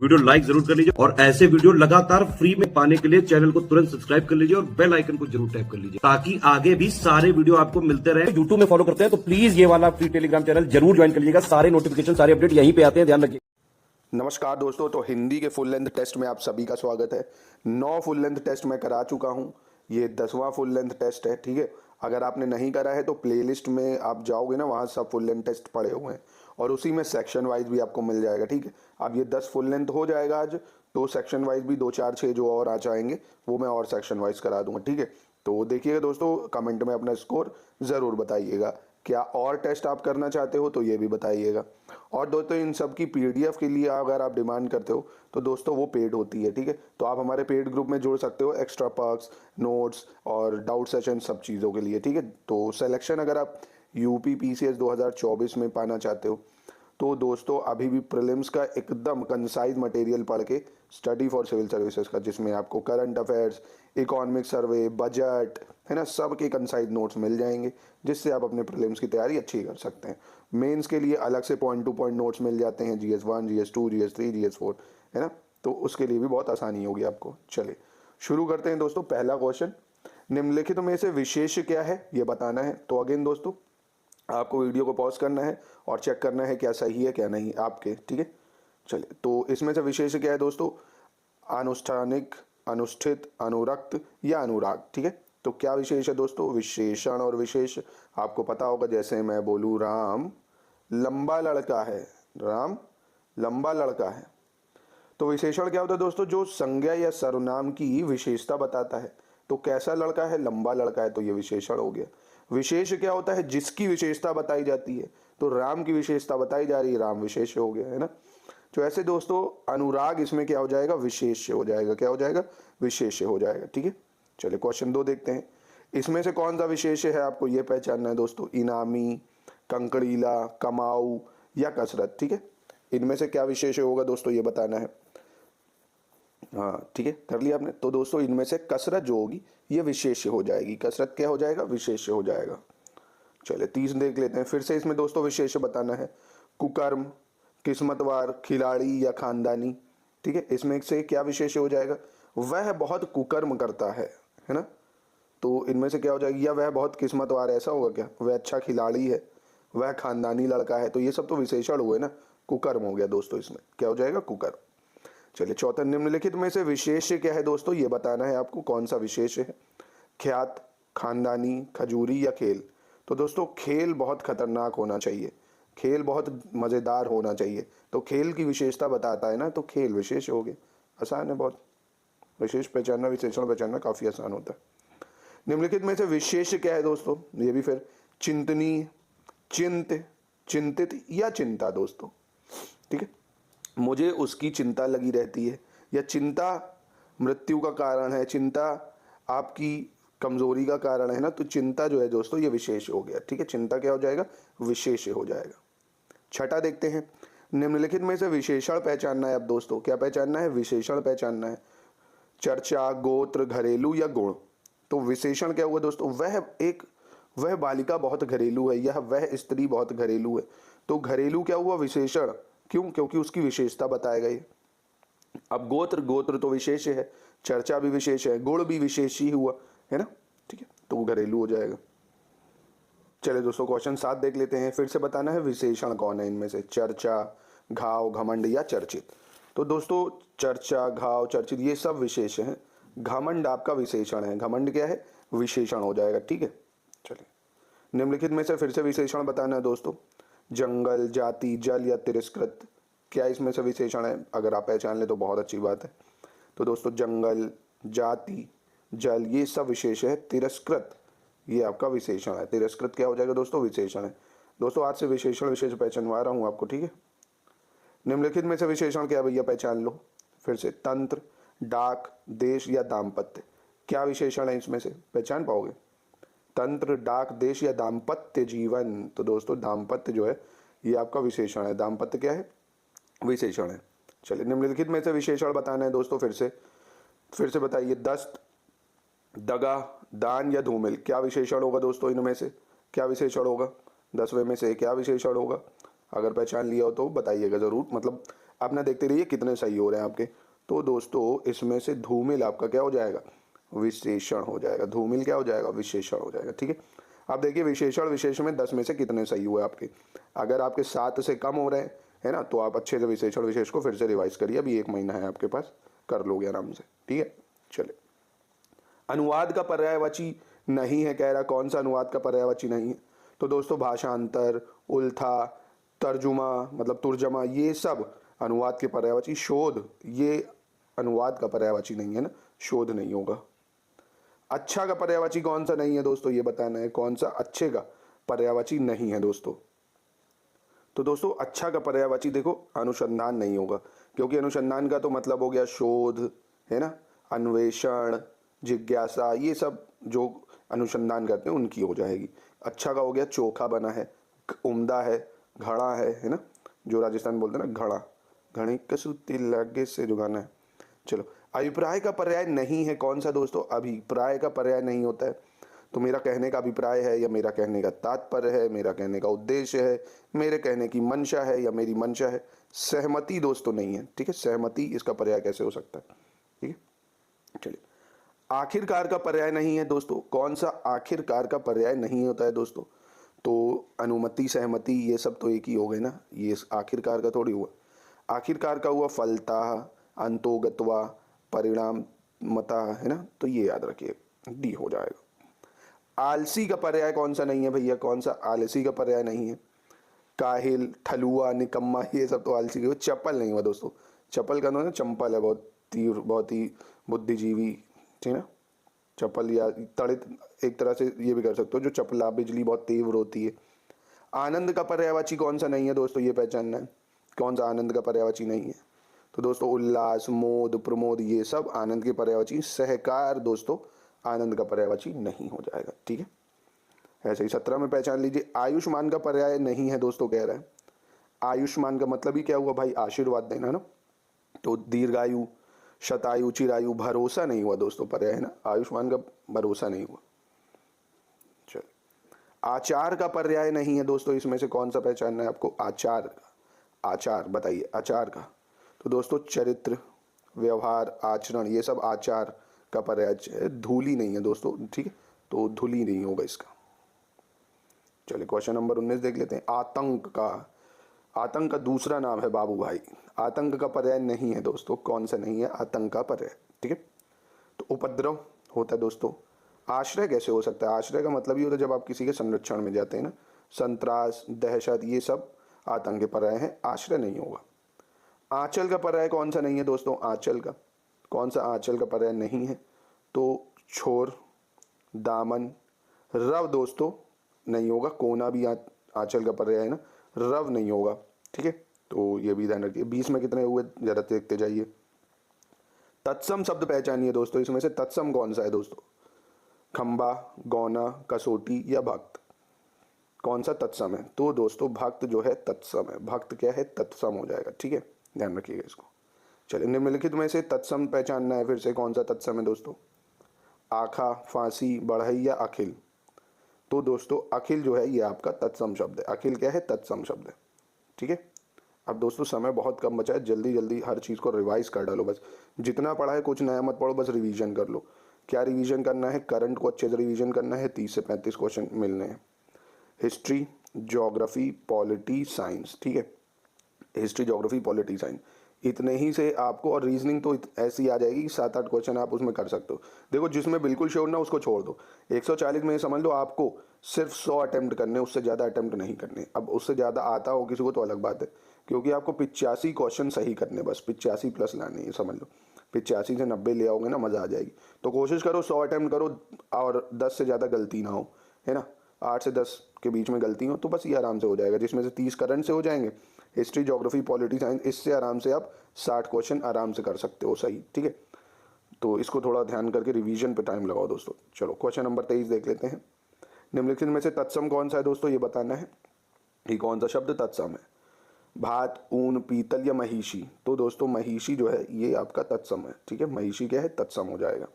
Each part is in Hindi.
वीडियो लाइक जरूर कर लीजिए और ऐसे वीडियो लगातार फ्री में पाने के लिए चैनल को तुरंत सब्सक्राइब कर लीजिए और बेल आइकन को जरूर टैप कर लीजिए ताकि आगे भी सारे वीडियो आपको मिलते रहे। यूट्यूब में फॉलो करते हैं तो प्लीज ये वाला फ्री टेलीग्राम चैनल जरूर ज्वाइन कर लीजिएगा। सारे नोटिफिकेशन सारे अपडेट यहीं पे आते हैं, ध्यान रखिए। नमस्कार दोस्तों, तो हिंदी के फुल लेंथ टेस्ट में आप सभी का स्वागत है। 9 फुल लेंथ टेस्ट मैं करा चुका हूं, ये 10वां फुल लेंथ टेस्ट है। ठीक है, अगर आपने नहीं करा है तो प्लेलिस्ट में आप जाओगे ना, वहाँ सब फुल लेंथ टेस्ट पड़े हुए हैं और उसी में सेक्शन वाइज भी आपको मिल जाएगा। ठीक है, अब ये 10 फुल लेंथ हो जाएगा आज, तो सेक्शन वाइज भी 2 4 6 जो और आ जाएंगे वो मैं और सेक्शन वाइज करा दूंगा। ठीक है, तो देखिएगा दोस्तों, कमेंट में अपना स्कोर ज़रूर बताइएगा। क्या और टेस्ट आप करना चाहते हो तो ये भी बताइएगा। और दोस्तों, इन सब की पीडीएफ के लिए अगर आप डिमांड करते हो तो दोस्तों वो पेड होती है। ठीक है, तो आप हमारे पेड ग्रुप में जुड़ सकते हो, एक्स्ट्रा पर्क्स, नोट्स और डाउट सेशन सब चीज़ों के लिए। ठीक है, तो सिलेक्शन अगर आप यूपी पीसीएस 2024 में पाना चाहते हो तो दोस्तों अभी भी प्रीलिम्स का एकदम कंसाइज मटेरियल पढ़ के स्टडी फॉर सिविल सर्विसेज का, जिसमें आपको current affairs, economic survey, budget है ना, सब के कंसाइज नोट्स मिल जाएंगे, जिससे आप अपने प्रीलिम्स की तैयारी अच्छी कर सकते हैं। मेंस के लिए अलग से पॉइंट टू पॉइंट नोट्स मिल जाते हैं, GS1, GS2, GS3, GS4 है ना, तो उसके लिए भी बहुत आसानी होगी आपको। चलिए शुरू करते हैं दोस्तों। पहला क्वेश्चन, निम्नलिखित में से विशेष क्या है ये बताना है। तो अगेन दोस्तों, आपको वीडियो को पॉज करना है और चेक करना है क्या सही है क्या नहीं आपके। ठीक है, चलिए, तो इसमें से विशेष क्या है दोस्तों? अनुष्ठानिक, अनुष्ठित, अनुरक्त या अनुराग। ठीक है, तो क्या विशेष है दोस्तों? विशेषण और विशेष आपको पता होगा। जैसे मैं बोलूँ राम लंबा लड़का है, राम लंबा लड़का है, तो विशेषण क्या होता है दोस्तों? जो संज्ञा या सर्वनाम की विशेषता बताता है। तो कैसा लड़का है? लंबा लड़का है, तो ये विशेषण हो गया। विशेष क्या होता है? जिसकी विशेषता बताई जाती है। तो राम की विशेषता बताई जा रही है, राम विशेष हो गया, है ना। तो ऐसे दोस्तों अनुराग इसमें क्या हो जाएगा? विशेष्य हो जाएगा। क्या हो जाएगा? विशेष्य हो जाएगा। ठीक है, चलिए क्वेश्चन 2 देखते हैं। इसमें से कौन सा विशेष्य है आपको ये पहचानना है दोस्तों। इनामी, कंकड़ीला, कमाऊ या कसरत। ठीक है, इनमें से क्या विशेष्य होगा दोस्तों ये बताना है। हाँ ठीक है, कर लिया आपने। तो दोस्तों इनमें से कसरत जो होगी ये विशेष्य हो जाएगी। कसरत क्या हो जाएगा? विशेष्य हो जाएगा। चलिए 30 देख लेते हैं। फिर से इसमें दोस्तों विशेष्य बताना है। कुकर्म, किस्मतवार, खिलाड़ी या खानदानी। ठीक है, इसमें से क्या विशेष्य हो जाएगा? वह बहुत कुकर्म करता है ना। तो इनमें से क्या हो जाएगी? या वह बहुत किस्मतवार, ऐसा होगा क्या? वह अच्छा खिलाड़ी है, वह खानदानी लड़का है, तो ये सब तो विशेषण हुए ना। कुकर्म हो गया दोस्तों, इसमें क्या हो जाएगा? कुकर्म। चलिए चौथा, निम्नलिखित में से विशेष क्या है दोस्तों ये बताना है आपको। कौन सा विशेष है? ख्यात, खानदानी, खजूरी या खेल। तो दोस्तों खेल बहुत खतरनाक होना चाहिए, खेल बहुत मज़ेदार होना चाहिए। तो खेल की विशेषता बताता है ना, तो खेल विशेष हो गया। आसान है बहुत, विशेष पहचानना, विशेषण पहचानना काफ़ी आसान होता है। निम्नलिखित में से विशेष क्या है दोस्तों? ये भी फिर चिंतनीय, चिंत, चिंतित या चिंता दोस्तों। ठीक है, मुझे उसकी चिंता लगी रहती है, या चिंता मृत्यु का कारण है, चिंता आपकी कमजोरी का कारण है ना। तो चिंता जो है दोस्तों ये विशेष हो गया। ठीक है, चिंता क्या हो जाएगा? विशेष हो जाएगा। छठा देखते हैं। निम्नलिखित में से विशेषण पहचानना है अब दोस्तों। क्या पहचानना है? विशेषण पहचानना है। चर्चा, गोत्र, घरेलू या गुण। तो विशेषण क्या हुआ दोस्तों? वह बालिका बहुत घरेलू है, या वह स्त्री बहुत घरेलू है। तो घरेलू क्या हुआ? विशेषण। क्यों? क्योंकि उसकी विशेषता बताया गई। अब गोत्र, गोत्र तो विशेष है, चर्चा भी विशेष है, गुण भी विशेष ही हुआ, है ना। ठीक है, तो वो घरेलू हो जाएगा। चलिए दोस्तों क्वेश्चन 7 देख लेते हैं। फिर से बताना है विशेषण कौन है इनमें से। चर्चा, घाव, घमंड या चर्चित। तो दोस्तों चर्चा, घाव, चर्चित ये सब विशेष हैं। घमंड आपका विशेषण है। घमंड क्या है? विशेषण हो जाएगा। ठीक है, चलिए निम्नलिखित में से फिर से विशेषण बताना है दोस्तों। जंगल, जाति, जल या तिरस्कृत। क्या इसमें से विशेषण है? अगर आप पहचान ले तो बहुत अच्छी बात है। तो दोस्तों जंगल, जाति, जल ये सब विशेष है। तिरस्कृत ये आपका विशेषण है। तिरस्कृत क्या हो जाएगा दोस्तों? विशेषण है। दोस्तों आज से विशेषण विशेष पहचानवा रहा हूँ आपको। ठीक है, निम्नलिखित में से विशेषण क्या भैया पहचान लो। फिर से तंत्र, डाक, देश या दाम्पत्य। क्या विशेषण है इसमें से? पहचान पाओगे? तंत्र, डाक, देश या दाम्पत्य जीवन। तो दोस्तों दाम्पत्य जो है ये आपका विशेषण है। दाम्पत्य क्या है? विशेषण है। चलिए निम्नलिखित में से विशेषण बताना है दोस्तों। फिर से बताइए। दस्त, दगा, दान या धूमिल। क्या विशेषण होगा दोस्तों इनमें से? क्या विशेषण होगा? 10वें में से क्या विशेषण होगा? अगर पहचान लिया हो तो बताइएगा ज़रूर। मतलब अपना देखते रहिए कितने सही हो रहे हैं आपके। तो दोस्तों इसमें से धूमिल आपका क्या हो जाएगा, विशेषण हो जाएगा। धूमिल क्या हो जाएगा, विशेषण हो जाएगा। ठीक है, अब देखिए विशेषण विशेषण में 10 में से कितने सही हुए आपके। अगर आपके 7 से कम हो रहे हैं है ना, तो आप अच्छे से विशेषण विशेष को फिर से रिवाइज करिए, अभी 1 महीना है आपके पास, कर लोगे आराम से। ठीक है, चलिए अनुवाद का पर्यायवाची नहीं है कह रहा, कौन सा अनुवाद का पर्यायवाची नहीं है? तो दोस्तों भाषांतर, उल्था, तर्जुमा मतलब तुर्जमा, ये सब अनुवाद के पर्यायवाची। शोध ये अनुवाद का पर्यायवाची नहीं है ना, शोध नहीं होगा। अच्छा का पर्यायवाची कौन सा नहीं है दोस्तों, ये बताना है कौन सा अच्छे का पर्यायवाची नहीं है दोस्तों। तो दोस्तों अच्छा का पर्यायवाची देखो अनुसंधान नहीं होगा, क्योंकि अनुसंधान का तो मतलब हो गया शोध है ना, अन्वेषण, जिज्ञासा, ये सब जो अनुसंधान करते हैं उनकी हो जाएगी। अच्छा का हो गया चोखा बना है, उम्दा है, घड़ा है ना, जो राजस्थान बोलते हैं ना घड़ा, घड़ी कसूती लागे से जो गाना है। चलो अभिप्राय का पर्याय नहीं है कौन सा दोस्तों, अभिप्राय का पर्याय नहीं होता है। तो मेरा कहने का अभिप्राय है या मेरा कहने का तात्पर्य है, मेरा कहने का उद्देश्य है, मेरे कहने की मंशा है या मेरी मंशा है। सहमति दोस्तों नहीं है। ठीक है, सहमति इसका पर्याय कैसे हो सकता है। ठीक है, चलिए आखिरकार का पर्याय नहीं है दोस्तों, कौन सा आखिरकार का पर्याय नहीं होता है दोस्तों। तो अनुमति, सहमति, ये सब तो एक ही हो गए ना, ये आखिरकार का थोड़ी हुआ। आखिरकार का हुआ फलता, अंतोगत्वा, परिणाम मता, है ना, तो ये याद रखिए, डी हो जाएगा। आलसी का पर्याय कौन सा नहीं है भैया, कौन सा आलसी का पर्याय नहीं है? काहिल, ठलुआ, निकम्मा, ये सब तो आलसी के। चपल नहीं हुआ दोस्तों, चपल का ना चंपल है, बहुत तीव्र, बहुत ही बुद्धिजीवी, ठीक है ना। चपल या तड़ित एक तरह से ये भी कर सकते हो, जो चपला, बिजली बहुत तीव्र होती है। आनंद का पर्यायवाची कौन सा नहीं है दोस्तों, ये पहचानना है, कौन सा आनंद का पर्यायवाची नहीं है। तो दोस्तों उल्लास, मोद, प्रमोद, ये सब आनंद के पर्यायवाची। सहकार दोस्तों आनंद का पर्यायवाची नहीं हो जाएगा। ठीक है, ऐसे ही 17 में पहचान लीजिए। आयुष्मान का पर्याय नहीं है दोस्तों, कह रहा है। आयुष्मान का मतलब ही क्या हुआ भाई, आशीर्वाद देना ना। तो दीर्घायु, शतायु, चिरायु, भरोसा नहीं हुआ दोस्तों पर्याय, है ना, आयुष्मान का भरोसा नहीं हुआ। चलो आचार का पर्याय नहीं है दोस्तों, इसमें से कौन सा पहचानना है आपको, आचार का। आचार बताइए, आचार का। तो दोस्तों चरित्र, व्यवहार, आचरण, ये सब आचार का पर्याय है। धूली नहीं है दोस्तों, ठीक है, तो धूली नहीं होगा इसका। चलिए क्वेश्चन नंबर 19 देख लेते हैं। आतंक का, आतंक का दूसरा नाम है बाबू भाई। आतंक का पर्याय नहीं है दोस्तों, कौन सा नहीं है आतंक का पर्याय। ठीक है, तो उपद्रव होता है दोस्तों। आश्रय कैसे हो सकता है, आश्रय का मतलब ही होता है जब आप किसी के संरक्षण में जाते हैं ना। संत्रास, दहशत, ये सब आतंक के पर्याय हैं, आश्रय नहीं होगा। आंचल का पर्याय कौन सा नहीं है दोस्तों, आंचल का, कौन सा आंचल का पर्याय नहीं है? तो छोर, दामन, रव दोस्तों नहीं होगा। कोना भी आंचल का पर्याय है ना, रव नहीं होगा। ठीक है, तो ये भी ध्यान रखिए। 20 में कितने हुए जरा देखते जाइए। तत्सम शब्द पहचानिए दोस्तों, इसमें से तत्सम कौन सा है दोस्तों? खंबा, गौना, कसौटी या भक्त, कौन सा तत्सम है? तो दोस्तों भक्त जो है तत्सम है, भक्त क्या है, तत्सम हो जाएगा। ठीक है, ध्यान रखिएगा इसको। चलिए निम्नलिखित में से तत्सम पहचानना है, फिर से कौन सा तत्सम है दोस्तों? आखा, फांसी, बढ़ई या अखिल। तो दोस्तों अखिल जो है ये आपका तत्सम शब्द है। अखिल क्या है, तत्सम शब्द है। ठीक है, अब दोस्तों समय बहुत कम बचा है, जल्दी जल्दी हर चीज़ को रिवाइज कर डालो। बस जितना पढ़ा है कुछ नया मत पढ़ो, बस रिवीजन कर लो। क्या रिवीजन करना है, करंट को अच्छे से रिवीजन करना है। 30 से 35 क्वेश्चन मिलने हैं। History, geography, polity, science. ठीक है, हिस्ट्री, ज्योग्राफी, पॉलिटी, साइंस, इतने ही से आपको, और रीजनिंग तो ऐसी आ जाएगी कि 7-8 क्वेश्चन आप उसमें कर सकते हो। देखो जिसमें बिल्कुल श्योर ना उसको छोड़ दो। 140 में समझ लो आपको सिर्फ 100 अटेम्प्ट करने, उससे ज़्यादा अटेम्प्ट नहीं करने। अब उससे ज़्यादा आता हो किसी को तो अलग बात है, क्योंकि आपको 85 क्वेश्चन सही करने, बस 85 प्लस लाने, ये समझ लो। 85 से 90 ले आओगे ना, मज़ा आ जाएगी। तो कोशिश करो 100 अटेम्प्ट करो और 10 से ज़्यादा गलती ना हो, है ना। 8 से 10 के बीच में गलती हो तो बस ये आराम से हो जाएगा, जिसमें से 30 करंट से हो जाएंगे। हिस्ट्री, ज्योग्राफी, पॉलिटी, साइंस, इससे आराम से आप 60 क्वेश्चन आराम से कर सकते हो सही। ठीक है, तो इसको थोड़ा ध्यान करके रिवीजन पे टाइम लगाओ दोस्तों। चलो क्वेश्चन नंबर 23 देख लेते हैं। निम्नलिखित में से तत्सम कौन सा है दोस्तों, ये बताना है कि कौन सा शब्द तत्सम है। भात, ऊन, पीतल या महिषी। तो दोस्तों महिषी जो है ये आपका तत्सम है। ठीक है, महिषी क्या है, तत्सम हो जाएगा।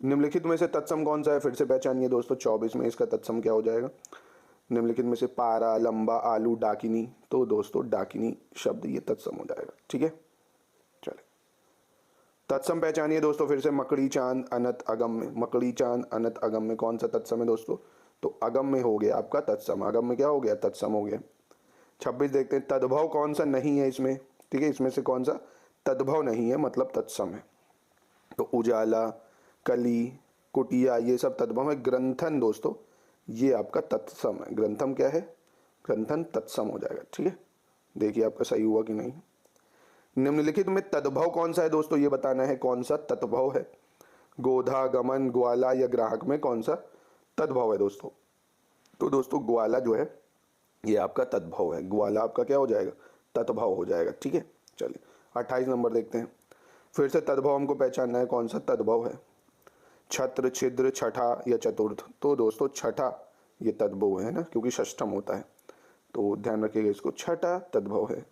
निम्नलिखित में से तत्सम कौन सा है, फिर से पहचानिए दोस्तों। 24 में इसका तत्सम क्या हो जाएगा? निम्नलिखित में से पारा, लंबा, आलू, डाकिनी। तो दोस्तों डाकिनी शब्द ये तत्सम हो जाएगा। ठीक है, चलिए तत्सम पहचानिए दोस्तों फिर से। मकड़ी, चांद, अनत, अगम्य। मकड़ी, चांद, अनत, अगम्य कौन सा तत्सम है दोस्तों? तो अगम्य हो गया आपका तत्सम। अगम्य क्या हो गया? तत्सम हो गया। 26 देखते हैं, तद्भव कौन सा नहीं है इसमें? ठीक है, इसमें से कौन सा तद्भव नहीं है मतलब तत्सम है? तो उजाला, कली, कुटिया ये सब तद्भव है। ग्रंथन दोस्तों ये आपका तत्सम है। ग्रंथम क्या है? ग्रंथन तत्सम हो जाएगा। ठीक है, देखिए आपका सही हुआ कि नहीं। निम्नलिखित में तद्भव कौन सा है दोस्तों? ये बताना है कौन सा तद्भव है। गोधा, गमन, ग्वाला या ग्राहक में कौन सा तद्भव है दोस्तों? तो दोस्तों ग्वाला जो है ये आपका तद्भव है। ग्वाला आपका क्या हो जाएगा? तद्भव हो जाएगा। ठीक है, चलिए 28 नंबर देखते हैं। फिर से तद्भव हमको पहचानना है कौन सा तद्भव है। छत्र, छिद्र, छठा या चतुर्थ। तो दोस्तों छठा ये तद्भव है ना, क्योंकि षष्ठम होता है, तो ध्यान रखिएगा इसको, छठा तद्भव है।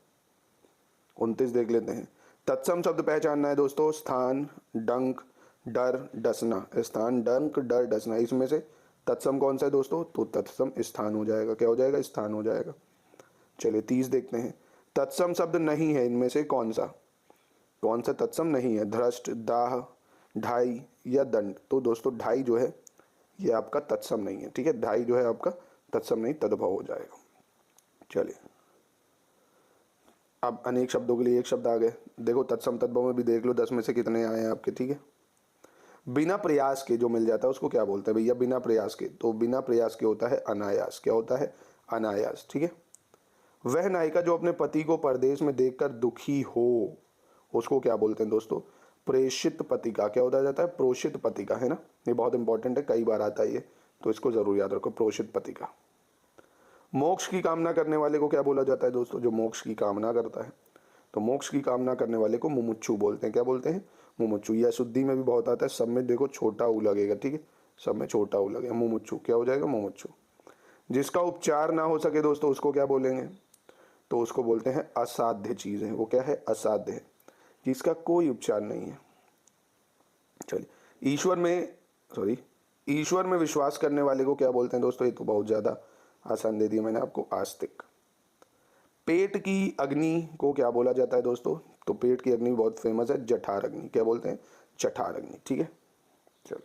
29 देख लेते हैं। तत्सम शब्द पहचानना है दोस्तों। स्थान, डंक, डर, डसना। स्थान, डंक, डर, डसना, इसमें से तत्सम कौन सा है दोस्तों? तो तत्सम स्थान हो जाएगा। क्या हो जाएगा? स्थान हो जाएगा। चलिए 30 देखते हैं। तत्सम शब्द नहीं है इनमें से कौन सा? कौन सा तत्सम नहीं है? धृष्ट, दाह, ढाई या दंड। तो दोस्तों ढाई जो है ये आपका तत्सम नहीं है। ठीक है, ढाई जो है आपका तत्सम नहीं, तद्भव हो जाएगा। चलिए अब अनेक शब्दों के लिए एक शब्द आ गए। देखो तत्सम तद्भव में भी देख लो 10 में से कितने आए हैं आपके। ठीक है, बिना प्रयास के जो मिल जाता है उसको क्या बोलते हैं भैया? बिना प्रयास के। तो बिना प्रयास के होता है अनायास। क्या होता है? अनायास। ठीक है, वह नायिका जो अपने पति को परदेश में देखकर दुखी हो उसको क्या बोलते हैं दोस्तों? प्रेषित पतिका। क्या होता जाता है? प्रोषित पतिका, है ना। ये बहुत इंपॉर्टेंट है, कई बार आता है ये, तो इसको जरूर याद रखो, प्रोषित पतिका। मोक्ष की कामना करने वाले को क्या बोला जाता है दोस्तों? जो मोक्ष की कामना करता है, तो मोक्ष की कामना करने वाले को मुमुक्षु बोलते हैं। क्या बोलते हैं? मुमुक्षु। यह शुद्धि में भी बहुत आता है, सब में देखो छोटा ऊ लगेगा। ठीक है, सब में छोटा ऊ लगेगा। मुमुक्षु क्या हो जाएगा? मुमुक्षु। जिसका उपचार ना हो सके दोस्तों उसको क्या बोलेंगे? तो उसको बोलते हैं असाध्य चीज है। वो क्या है? असाध्य है, जिसका कोई उपचार नहीं है। चलिए ईश्वर में विश्वास करने वाले को क्या बोलते हैं दोस्तों? ये तो बहुत ज्यादा आसान दे दिया मैंने आपको, आस्तिक। पेट की अग्नि को क्या बोला जाता है दोस्तों? तो पेट की अग्नि बहुत फेमस है, जठार अग्नि। क्या बोलते हैं? जठार अग्नि। ठीक है, चलो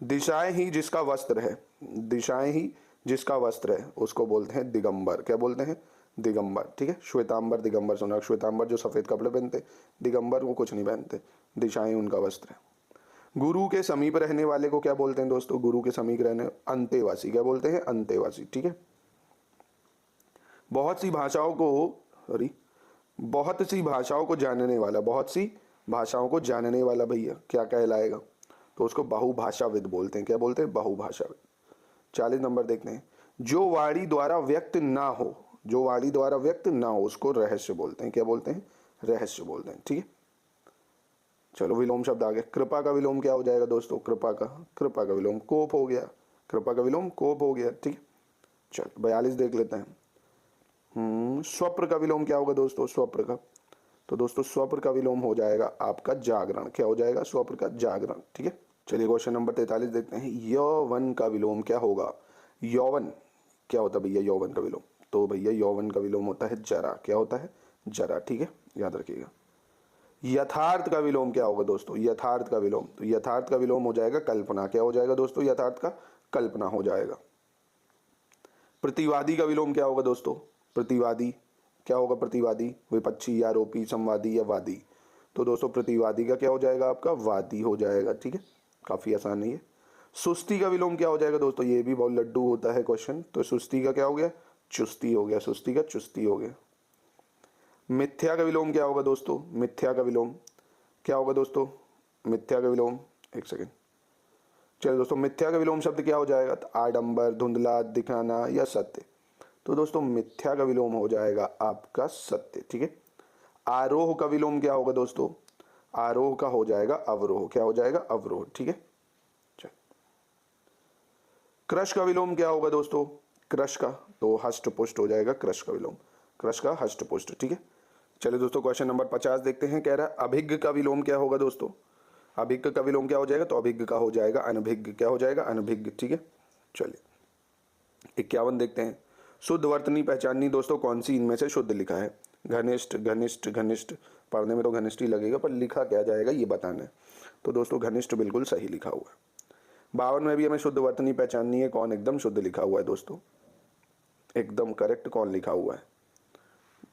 दिशाएं ही जिसका वस्त्र है, दिशाएं ही जिसका वस्त्र है उसको बोलते हैं दिगंबर। क्या बोलते हैं? दिगंबर। ठीक है, श्वेतांबर, दिगंबर सुना। श्वेतांबर जो सफेद कपड़े पहनते, दिगंबर वो कुछ नहीं पहनते, दिशाएं उनका वस्त्र है। गुरु के समीप रहने वाले को क्या बोलते हैं दोस्तों? गुरु के समीप रहने, अंतेवासी। क्या बोलते हैं? अंतेवासी। ठीक है, बहुत सी भाषाओं को जानने वाला, बहुत सी भाषाओं को जानने वाला भैया क्या कहलाएगा? तो उसको बहुभाषाविद बोलते हैं। क्या बोलते हैं? बहुभाषाविद। 40 नंबर देखते हैं। जो वाणी द्वारा व्यक्त ना हो, जो वाणी द्वारा व्यक्त ना हो उसको रहस्य बोलते हैं। क्या बोलते हैं? रहस्य बोलते हैं। ठीक है, चलो विलोम शब्द आ गया। कृपा का विलोम क्या हो जाएगा दोस्तों? कृपा का विलोम कोप हो गया। कृपा का विलोम कोप हो गया। ठीक है, चलो 42 देख लेते हैं। स्वप्र का विलोम क्या होगा दोस्तों? स्वप्र का, तो दोस्तों स्वप्र का विलोम हो जाएगा आपका जागरण। क्या हो जाएगा? स्वप्र का जागरण। ठीक है, चलिए क्वेश्चन नंबर 43 देखते हैं। यौवन का विलोम क्या होगा? यौवन क्या होता है भैया? यौवन का विलोम, तो भैया यौवन का विलोम होता है जरा। क्या होता है? जरा। ठीक है, याद रखिएगा। यथार्थ का विलोम क्या होगा दोस्तों? यथार्थ का विलोम, तो यथार्थ का विलोम हो जाएगा कल्पना। क्या हो जाएगा दोस्तों? यथार्थ का कल्पना हो जाएगा। प्रतिवादी का विलोम क्या होगा दोस्तों? प्रतिवादी क्या होगा? प्रतिवादी विपक्षी, आरोपी, संवादी या वादी। तो दोस्तों प्रतिवादी का क्या हो जाएगा? आपका वादी हो जाएगा। ठीक है, काफी आसान है ये। सुस्ती का विलोम क्या हो जाएगा दोस्तों? ये भी बहुत लड्डू होता है क्वेश्चन। तो सुस्ती का क्या हो गया? चुस्ती हो गया। सुस्ती का चुस्ती हो गया। मिथ्या का विलोम क्या होगा दोस्तों? मिथ्या का विलोम क्या होगा दोस्तों? मिथ्या का विलोम, एक सेकेंड, चलिए दोस्तों मिथ्या का विलोम शब्द क्या हो जाएगा? तो आडंबर, धुंधला, दिखाना या सत्य। तो दोस्तों मिथ्या का विलोम हो जाएगा आपका सत्य। ठीक है, आरोह का विलोम क्या होगा दोस्तों? आरोह का हो जाएगा अवरोह। क्या हो जाएगा? अवरोह। ठीक है, चलिए क्रश का विलोम क्या होगा दोस्तों? क्रश का तो हष्ट पुष्ट हो जाएगा। क्रश का विलोम, क्रश का हष्ट पुष्ट। ठीक है, चलिए दोस्तों क्वेश्चन नंबर 50 देखते हैं। कह रहा है अभिज्ञ का विलोम क्या होगा दोस्तों? अभिज्ञ का विलोम क्या हो जाएगा? तो अभिज्ञ का हो जाएगा अनभिज्ञ। क्या हो जाएगा? अनभिज्ञ। ठीक है, चलिए 51 देखते हैं, शुद्ध वर्तनी पहचाननी दोस्तों कौन सी इनमें से शुद्ध लिखा है। घनिष्ठ घनिष्ठ घनिष्ठ, पढ़ने में तो घनिष्ठ ही लगेगा पर लिखा क्या जाएगा ये बताना है। तो दोस्तों घनिष्ठ बिल्कुल सही लिखा हुआ है। 52 में भी हमें शुद्ध वर्तनी पहचाननी है, कौन एकदम शुद्ध लिखा हुआ है दोस्तों, एकदम करेक्ट कौन लिखा हुआ है।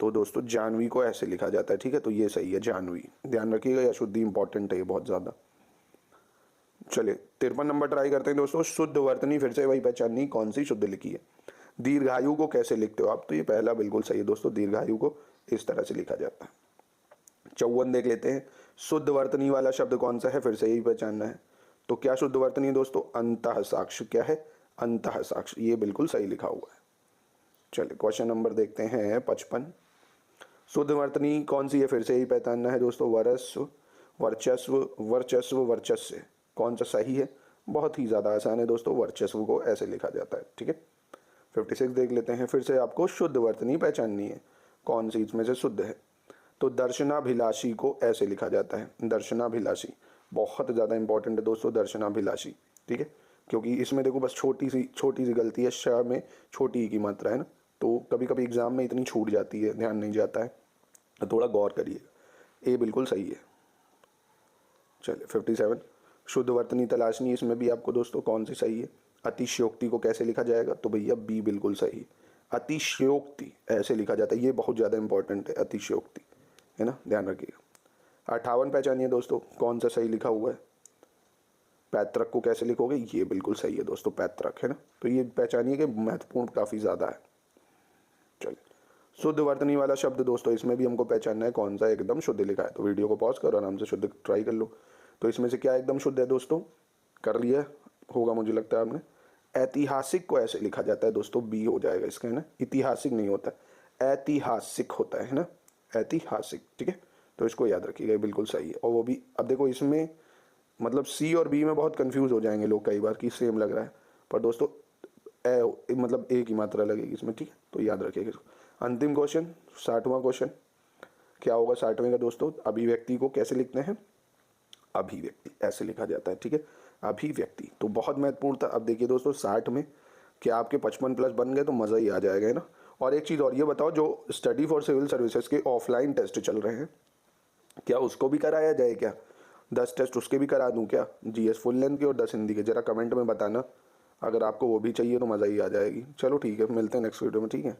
तो दोस्तों जानवी को ऐसे लिखा जाता है, ठीक है, तो ये सही है जानवी, ध्यान रखिएगा, या शुद्धि इंपॉर्टेंट है ये बहुत ज़्यादा। चलिए 53 नंबर ट्राई करते हैं दोस्तों, शुद्ध वर्तनी फिर से वही पहचाननी कौन सी शुद्ध लिखी है। दीर्घायु को कैसे लिखते हो आप, तो ये पहला बिल्कुल सही है दोस्तों, दीर्घायु को इस तरह से लिखा जाता है। 54 देख लेते हैं, शुद्ध वर्तनी वाला शब्द कौन सा है, फिर से यही पहचानना है। तो क्या शुद्ध वर्तनी है दोस्तों, अंतः साक्ष, क्या है, अंतः साक्ष, ये बिल्कुल सही लिखा हुआ है। चलिए क्वेश्चन नंबर देखते हैं 55, शुद्ध वर्तनी कौन सी है, फिर से यही पहचानना है दोस्तों, वरस्व वर्चस्व वर्चस्व वर्चस्व, कौन सा सही है, बहुत ही ज़्यादा आसान है दोस्तों, वर्चस्व को ऐसे लिखा जाता है, ठीक है। 56 देख लेते हैं, फिर से आपको शुद्ध वर्तनी पहचाननी है, कौन सी इसमें से शुद्ध है। तो दर्शनाभिलाषी को ऐसे लिखा जाता है, दर्शनाभिलाषी, बहुत ज़्यादा इंपॉर्टेंट है दोस्तों दर्शनाभिलाषी, ठीक है, क्योंकि इसमें देखो बस छोटी सी गलती है, श में छोटी ई की मात्रा है ना, तो कभी कभी एग्जाम में इतनी छूट जाती है, ध्यान नहीं जाता है, तो थोड़ा गौर करिएगा, ए बिल्कुल सही है। चलिए 57, शुद्ध वर्तनी तलाशनी, इसमें भी आपको दोस्तों कौन सी सही है। अतिशयोक्ति को कैसे लिखा जाएगा, तो भैया बी बिल्कुल सही, अतिशयोक्ति ऐसे लिखा जाता है, ये बहुत ज़्यादा इंपॉर्टेंट है अतिशयोक्ति, है ना, ध्यान रखिएगा। 58 पहचानिए दोस्तों कौन सा सही लिखा हुआ है। पैतृक को कैसे लिखोगे, ये बिल्कुल सही है दोस्तों, पैतृक, है ना, तो ये पहचानिए कि महत्वपूर्ण काफ़ी ज़्यादा है। चलिए शुद्ध वर्तनी वाला शब्द दोस्तों, इसमें भी हमको पहचानना है कौन सा एकदम शुद्ध लिखा है, तो वीडियो को पॉज करो, आराम से शुद्ध ट्राई कर लो। तो इसमें से क्या एकदम शुद्ध है दोस्तों, कर लिया होगा मुझे लगता है आपने। ऐतिहासिक को ऐसे लिखा जाता है दोस्तों, बी हो जाएगा इसका, है ना, ऐतिहासिक नहीं होता, ऐतिहासिक होता है ना, ऐतिहासिक, ठीक है, तो इसको याद रखिएगा, बिल्कुल सही है। और वो भी अब देखो इसमें मतलब सी और बी में बहुत कंफ्यूज हो जाएंगे लोग कई बार कि सेम लग रहा है, पर दोस्तों ए मतलब ए की मात्रा लगेगी इसमें, ठीक है, तो याद रखिएगा इसको। अंतिम क्वेश्चन 60वां क्वेश्चन क्या होगा 60वें का दोस्तों, अभिव्यक्ति को कैसे लिखते हैं, अभिव्यक्ति ऐसे लिखा जाता है, ठीक है, अभिव्यक्ति, तो बहुत महत्वपूर्ण था। अब देखिए दोस्तों 60 में क्या आपके 55 प्लस बन गए तो मज़ा ही आ जाएगा, है ना। और एक चीज़ और ये बताओ, जो स्टडी फॉर सिविल सर्विसेज के ऑफलाइन टेस्ट चल रहे हैं, क्या उसको भी कराया जाए क्या, 10 टेस्ट उसके भी करा दूं क्या, जीएस फुल लेंथ के और 10 हिंदी के, जरा कमेंट में बताना, अगर आपको वो भी चाहिए तो मज़ा ही आ जाएगी। चलो ठीक है, मिलते हैं नेक्स्ट वीडियो में, ठीक है।